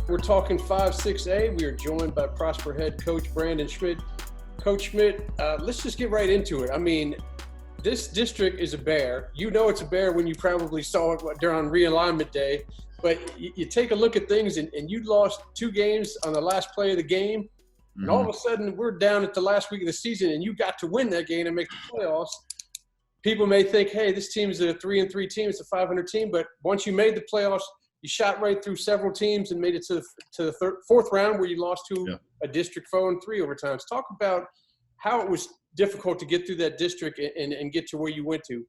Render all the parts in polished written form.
We're talking 5-6A. We are joined by Prosper head coach Brandon Schmidt. Coach Schmidt, let's just get right into it. I mean, this district is a bear. You know it's a bear when you probably saw it during realignment day. But you take a look at things, and you lost 2 games on the last play of the game. And all of a sudden, we're down at the last week of the season, and you got to win that game and make the playoffs. People may think, hey, this team is a 3-3 team. It's a 500 team. But once you made the playoffs, you shot right through several teams and made it to the fourth round where you lost to a district foe in 3 overtimes. Talk about how it was difficult to get through that district and get to where you went to.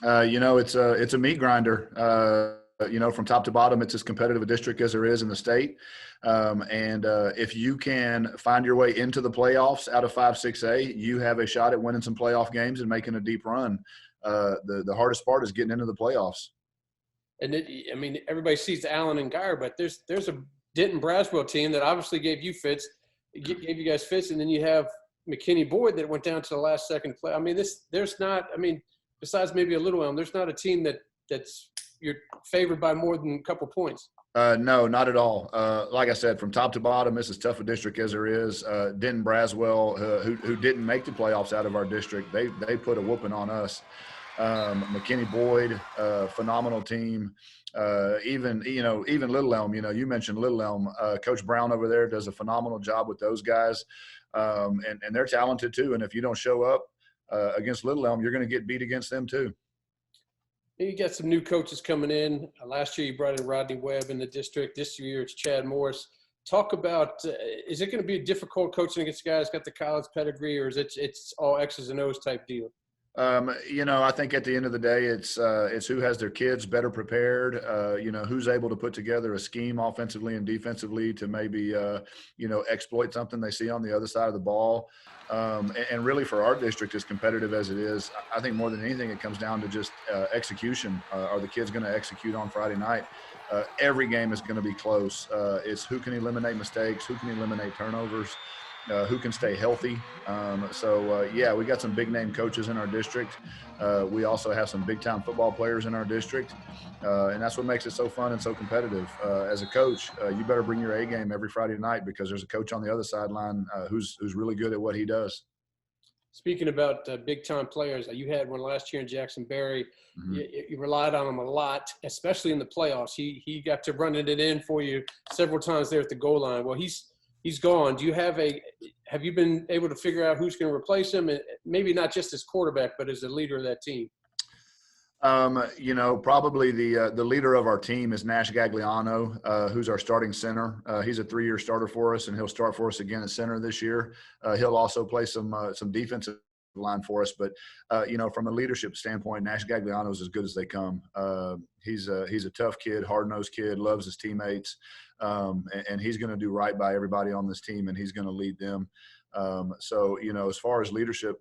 It's a meat grinder. From top to bottom, it's as competitive a district as there is in the state. If you can find your way into the playoffs out of 5-6A, you have a shot at winning some playoff games and making a deep run. The hardest part is getting into the playoffs. And everybody sees Allen and Geyer, but there's a Denton Braswell team that obviously gave you guys fits, and then you have McKinney Boyd that went down to the last second play. Besides maybe a Little Elm, there's not a team that's you're favored by more than a couple points. No, not at all. Like I said, from top to bottom, it's as tough a district as there is. Denton Braswell, who didn't make the playoffs out of our district, they put a whooping on us. McKinney Boyd, phenomenal team. Even Little Elm, you mentioned Little Elm. Coach Brown over there does a phenomenal job with those guys. And they're talented too. And if you don't show up against Little Elm, you're going to get beat against them too. You got some new coaches coming in. Last year you brought in Rodney Webb in the district. This year it's Chad Morris. Talk about, is it going to be a difficult coaching against guys got the college pedigree, or is it's all X's and O's type deal? I think at the end of the day, it's who has their kids better prepared, who's able to put together a scheme offensively and defensively to maybe, exploit something they see on the other side of the ball. And really for our district, as competitive as it is, I think more than anything, it comes down to just execution. Are the kids going to execute on Friday night? Every game is going to be close. It's who can eliminate mistakes, who can eliminate turnovers. Who can stay healthy. We got some big-name coaches in our district. We also have some big-time football players in our district, and that's what makes it so fun and so competitive. As a coach, you better bring your A game every Friday night because there's a coach on the other sideline who's really good at what he does. Speaking about big-time players, you had one last year in Jackson Berry. You relied on him a lot, especially in the playoffs. He got to running it in for you several times there at the goal line. Well, He's gone. Do you have you been able to figure out who's going to replace him? And maybe not just as quarterback, but as the leader of that team. Probably the leader of our team is Nash Gagliano, who's our starting center. He's a 3-year starter for us, and he'll start for us again at center this year. He'll also play some defensive line for us. But, from a leadership standpoint, Nash Gagliano is as good as they come. He's a tough kid, hard-nosed kid, loves his teammates. And he's going to do right by everybody on this team, and he's going to lead them. As far as leadership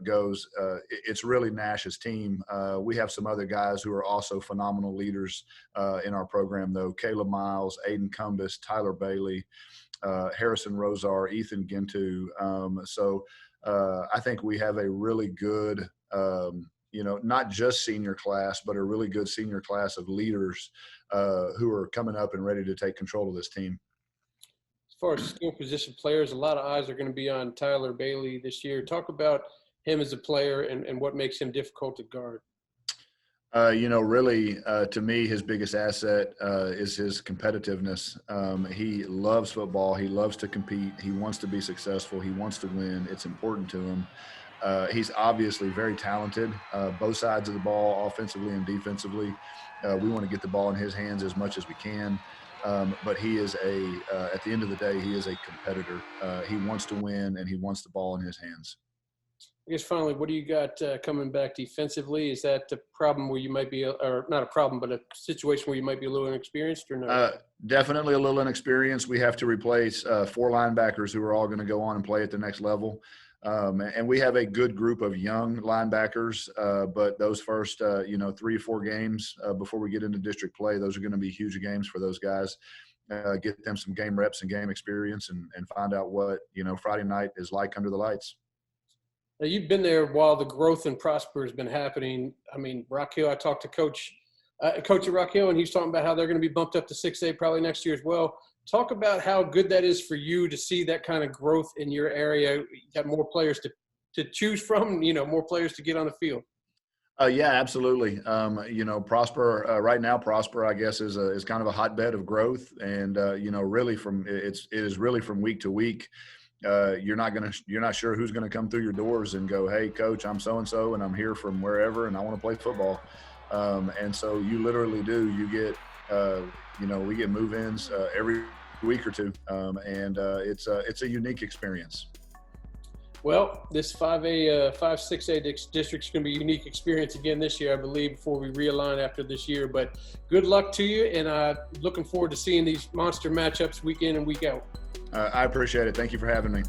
goes, it's really Nash's team. We have some other guys who are also phenomenal leaders in our program, though. Caleb Miles, Aiden Cumbus, Tyler Bailey, Harrison Rosar, Ethan Gintu. I think we have a really good not just senior class, but a really good senior class of leaders who are coming up and ready to take control of this team. As far as skill position players, a lot of eyes are going to be on Tyler Bailey this year. Talk about him as a player and what makes him difficult to guard. To me, his biggest asset is his competitiveness. He loves football. He loves to compete. He wants to be successful. He wants to win. It's important to him. He's obviously very talented, both sides of the ball, offensively and defensively. We want to get the ball in his hands as much as we can. But he is at the end of the day, he is a competitor. He wants to win, and he wants the ball in his hands. I guess finally, what do you got coming back defensively? Is that the problem where you might be, or not a problem, but a situation where you might be a little inexperienced or no? Definitely a little inexperienced. We have to replace 4 linebackers who are all going to go on and play at the next level. And we have a good group of young linebackers, but those first, 3 or 4 games before we get into district play, those are going to be huge games for those guys. Get them some game reps and game experience and find out what, Friday night is like under the lights. Now, you've been there while the growth and Prosper has been happening. I mean, Rock Hill, I talked to Coach at Rock Hill, and he's talking about how they're going to be bumped up to 6A probably next year as well. Talk about how good that is for you to see that kind of growth in your area. You got more players to choose from, more players to get on the field. Yeah, absolutely. Prosper right now. Prosper, I guess, is kind of a hotbed of growth, and really it is really from week to week. You're not sure who's gonna come through your doors and go, "Hey, coach, I'm so and so, and I'm here from wherever, and I want to play football." And so you literally do. You get, we get move-ins every week or two, and it's a unique experience. Well, this 5A, 5-6A district is going to be a unique experience again this year, I believe, before we realign after this year. But good luck to you, and looking forward to seeing these monster matchups week in and week out. I appreciate it. Thank you for having me.